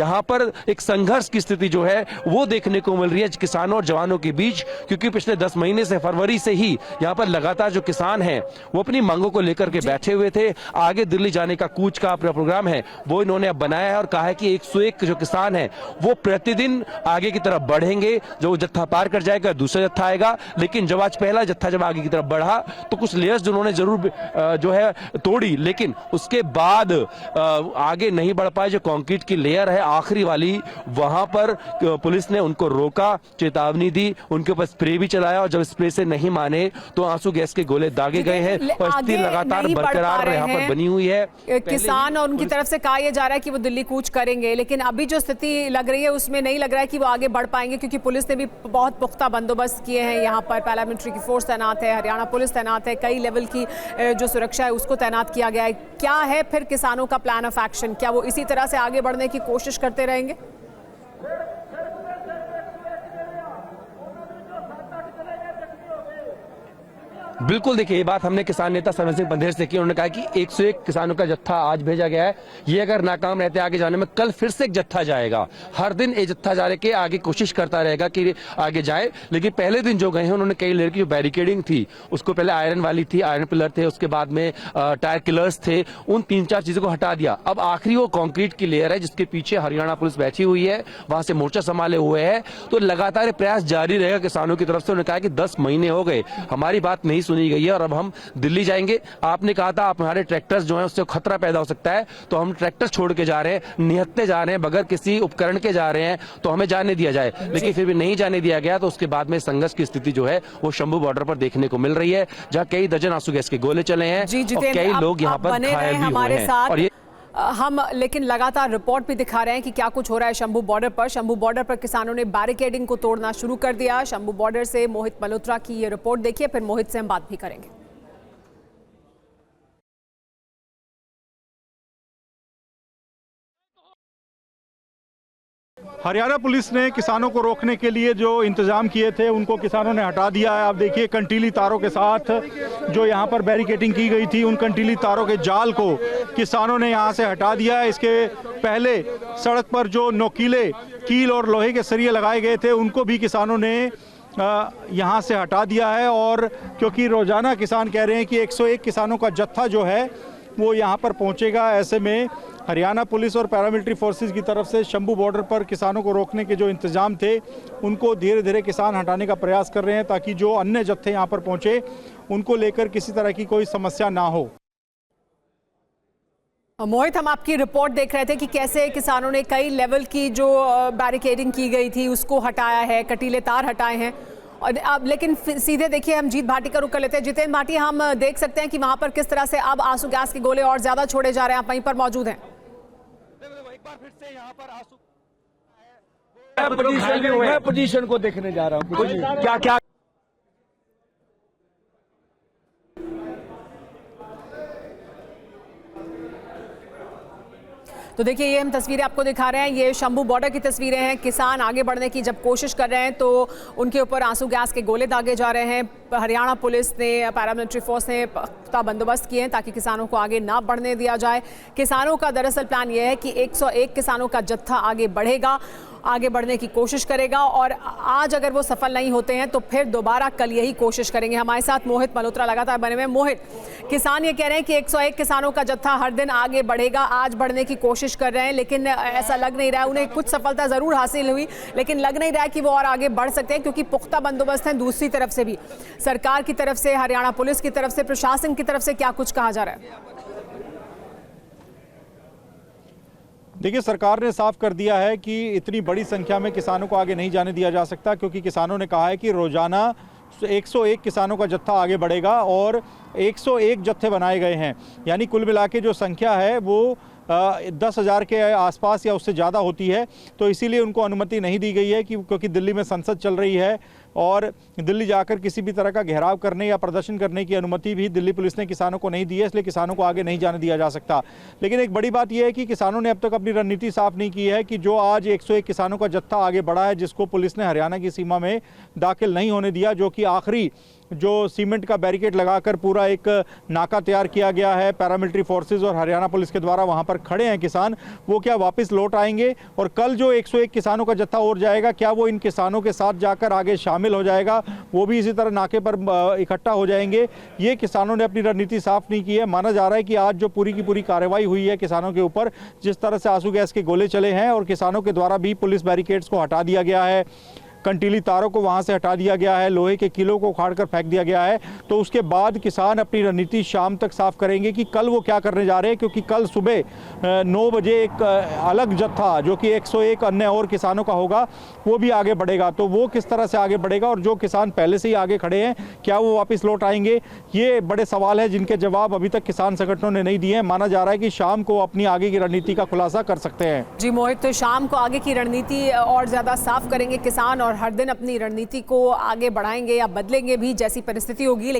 यहाँ पर एक संघर्ष की स्थिति जो है वो देखने को मिल रही है किसानों और जवानों के बीच, क्योंकि पिछले 10 महीने से, फरवरी से ही यहाँ पर लगातार जो किसान हैं वो अपनी मांगों को लेकर के बैठे हुए थे। आगे दिल्ली जाने का कूच का प्रोग्राम है वो इन्होंने अब बनाया है और कहा है कि 101 जो किसान हैं वो प्रतिदिन आगे की तरफ बढ़ेंगे। जो जत्था पार कर जाएगा दूसरा जत्था आएगा, लेकिन जब आज पहला जत्था जब आगे की तरफ बढ़ा तो कुछ लेयर्स जिन्होंने जरूर जो है तोड़ी, लेकिन उसके बाद आगे नहीं बढ़ पाए। जो कंक्रीट की लेयर है आखिरी वाली, वहां पर पुलिस ने उनको रोका, चेतावनी दी, उनके ऊपर स्प्रे भी चलाया और जब स्प्रे से नहीं माने तो आंसू गैस के गोले दागे गए हैं। परिस्थिति लगातार बरकरार यहाँ पर बनी हुई है। किसान और उनकी तरफ से कहा यह जा रहा है कि वो दिल्ली कूच करेंगे, लेकिन अभी जो स्थिति लग रही है उसमें नहीं लग रहा है कि वो आगे बढ़ पाएंगे, क्योंकि पुलिस ने भी बहुत पुख्ता बंदोबस्त किए हैं। यहाँ पर पैरामिलिट्री की फोर्स तैनात है, हरियाणा पुलिस तैनात है, कई लेवल की जो सुरक्षा है उसको तैनात किया गया है। क्या है फिर किसानों का प्लान ऑफ एक्शन? क्या वो इसी तरह से आगे बढ़ने की कोशिश करते रहेंगे? बिल्कुल, देखिए ये बात हमने किसान नेता सरवन सिंह पंधेर से की। उन्होंने कहा कि 101 किसानों का जत्था आज भेजा गया है, ये अगर नाकाम रहते आगे जाने में कल फिर से एक जत्था जाएगा। हर दिन एक जत्था जाने के आगे कोशिश करता रहेगा कि आगे जाए, लेकिन पहले दिन जो गए हैं उन्होंने कई लेयर की जो बैरिकेडिंग थी उसको, पहले आयरन वाली थी, आयरन पिलर थे, उसके बाद में टायर किलर्स थे, उन 3-4 चीजों को हटा दिया। अब आखिरी वो कंक्रीट की लेयर है जिसके पीछे हरियाणा पुलिस बैठी हुई है, वहां से मोर्चा संभाले हुए है। तो लगातार प्रयास जारी रहेगा किसानों की तरफ से। उन्होंने कहा कि 10 महीने हो गए, हमारी बात नहीं सुनी गई है और अब हम दिल्ली जाएंगे। आपने कहा था आप हमारे ट्रैक्टर्स जो हैं उससे खतरा पैदा हो सकता है, तो हम ट्रैक्टर छोड़ के जा रहे हैं, निहत्ते जा रहे हैं, बगैर किसी उपकरण के जा रहे हैं, तो हमें जाने दिया जाए। लेकिन फिर भी नहीं जाने दिया गया, तो उसके बाद में संघर्ष की स्थिति जो है वो शंभू बॉर्डर पर देखने को मिल रही है, जहां कई दर्जन आंसू गैस के गोले चले हैं और कई लोग यहाँ पर घायल भी हुए हैं। और ये हम लेकिन लगातार रिपोर्ट भी दिखा रहे हैं कि क्या कुछ हो रहा है शंभू बॉर्डर पर। शंभू बॉर्डर पर किसानों ने बैरिकेडिंग को तोड़ना शुरू कर दिया। शंभू बॉर्डर से मोहित मल्होत्रा की ये रिपोर्ट देखिए, फिर मोहित से हम बात भी करेंगे। हरियाणा पुलिस ने किसानों को रोकने के लिए जो इंतजाम किए थे उनको किसानों ने हटा दिया है। आप देखिए कंटीली तारों के साथ जो यहाँ पर बैरिकेडिंग की गई थी, उन कंटीली तारों के जाल को किसानों ने यहाँ से हटा दिया है। इसके पहले सड़क पर जो नोकीले कील और लोहे के सरिये लगाए गए थे उनको भी किसानों ने यहाँ से हटा दिया है। और क्योंकि रोजाना किसान कह रहे हैं कि 101 किसानों का जत्था जो है वो यहाँ पर पहुँचेगा, ऐसे में हरियाणा पुलिस और पैरामिलिट्री फोर्सेस की तरफ से शंभू बॉर्डर पर किसानों को रोकने के जो इंतजाम थे उनको धीरे धीरे किसान हटाने का प्रयास कर रहे हैं, ताकि जो अन्य जत्थे यहाँ पर पहुँचे उनको लेकर किसी तरह की कोई समस्या ना हो। मोहित, हम आपकी रिपोर्ट देख रहे थे कि कैसे किसानों ने कई लेवल की जो बैरिकेडिंग की गई थी उसको हटाया है, कटीले तार हटाए हैं। और अब लेकिन सीधे देखिए हम जीत भाटी का रुख कर लेते हैं। जितेंद्र भाटी, हम देख सकते हैं कि वहां पर किस तरह से अब आंसू गैस के गोले और ज्यादा छोड़े जा रहे हैं। आप वहीं पर मौजूद हैं। एक बार फिर से यहाँ पर आंसू मैं पोजीशन को देखने जा रहा हूँ क्या क्या। तो देखिए ये हम तस्वीरें आपको दिखा रहे हैं, ये शंभू बॉर्डर की तस्वीरें हैं। किसान आगे बढ़ने की जब कोशिश कर रहे हैं तो उनके ऊपर आंसू गैस के गोले दागे जा रहे हैं। हरियाणा पुलिस ने, पैरामिलिट्री फोर्स ने पुख्ता बंदोबस्त किए हैं ताकि किसानों को आगे ना बढ़ने दिया जाए। किसानों का दरअसल प्लान ये है कि 101 किसानों का जत्था आगे बढ़ेगा, आगे बढ़ने की कोशिश करेगा और आज अगर वो सफल नहीं होते हैं तो फिर दोबारा कल यही कोशिश करेंगे। हमारे साथ मोहित मल्होत्रा लगातार बने हुए हैं। मोहित, किसान ये कह रहे हैं कि 101 किसानों का जत्था हर दिन आगे बढ़ेगा, आज बढ़ने की कोशिश कर रहे हैं, लेकिन ऐसा लग नहीं रहा है। उन्हें कुछ सफलता जरूर हासिल हुई, लेकिन लग नहीं रहा है कि वो और आगे बढ़ सकते हैं, क्योंकि पुख्ता बंदोबस्त है। दूसरी तरफ से भी सरकार की तरफ से, हरियाणा पुलिस की तरफ से, प्रशासन की तरफ से क्या कुछ कहा जा रहा है? देखिए, सरकार ने साफ कर दिया है कि इतनी बड़ी संख्या में किसानों को आगे नहीं जाने दिया जा सकता, क्योंकि किसानों ने कहा है कि रोजाना 101 किसानों का जत्था आगे बढ़ेगा और 101 जत्थे बनाए गए हैं। यानी कुल मिला के जो संख्या है वो 10,000 के आसपास या उससे ज़्यादा होती है। तो इसीलिए उनको अनुमति नहीं दी गई है कि क्योंकि दिल्ली में संसद चल रही है, और दिल्ली जाकर किसी भी तरह का घेराव करने या प्रदर्शन करने की अनुमति भी दिल्ली पुलिस ने किसानों को नहीं दी है, इसलिए किसानों को आगे नहीं जाने दिया जा सकता। लेकिन एक बड़ी बात यह है कि किसानों ने अब तक अपनी रणनीति साफ नहीं की है कि जो आज 101 किसानों का जत्था आगे बढ़ा है, जिसको पुलिस ने हरियाणा की सीमा में दाखिल नहीं होने दिया, जो कि आखिरी जो सीमेंट का बैरिकेड लगाकर पूरा एक नाका तैयार किया गया है, पैरामिलिट्री फोर्सेस और हरियाणा पुलिस के द्वारा वहां पर खड़े हैं किसान, वो क्या वापस लौट आएंगे? और कल जो 101 किसानों का जत्था और जाएगा, क्या वो इन किसानों के साथ जाकर आगे शामिल हो जाएगा? वो भी इसी तरह नाके पर इकट्ठा हो जाएंगे? ये किसानों ने अपनी रणनीति साफ नहीं की है। माना जा रहा है कि आज जो पूरी की पूरी कार्रवाई हुई है किसानों के ऊपर, जिस तरह से आंसू गैस के गोले चले हैं और किसानों के द्वारा भी पुलिस बैरिकेड्स को हटा दिया गया है, कंटीली तारों को वहां से हटा दिया गया है, लोहे के किलों को उखाड़कर फेंक दिया गया है, तो उसके बाद किसान अपनी रणनीति शाम तक साफ करेंगे कि कल वो क्या करने जा रहे हैं। क्योंकि कल सुबह 9 बजे एक अलग जत्था जो कि 101 अन्य और किसानों का होगा, वो भी आगे बढ़ेगा। तो वो किस तरह से आगे बढ़ेगा और जो किसान पहले से ही आगे खड़े हैं, क्या वो वापस लौट आएंगे? ये बड़े सवाल है जिनके जवाब अभी तक किसान संगठनों ने नहीं दिए हैं। माना जा रहा है कि शाम को अपनी आगे की रणनीति का खुलासा कर सकते हैं। जी मोहित, तो शाम को आगे की रणनीति और ज्यादा साफ करेंगे किसान और हर दिन अपनी रणनीति को आगे बढ़ाएंगे या बदलेंगे भी, जैसी परिस्थिति होगी। लेकिन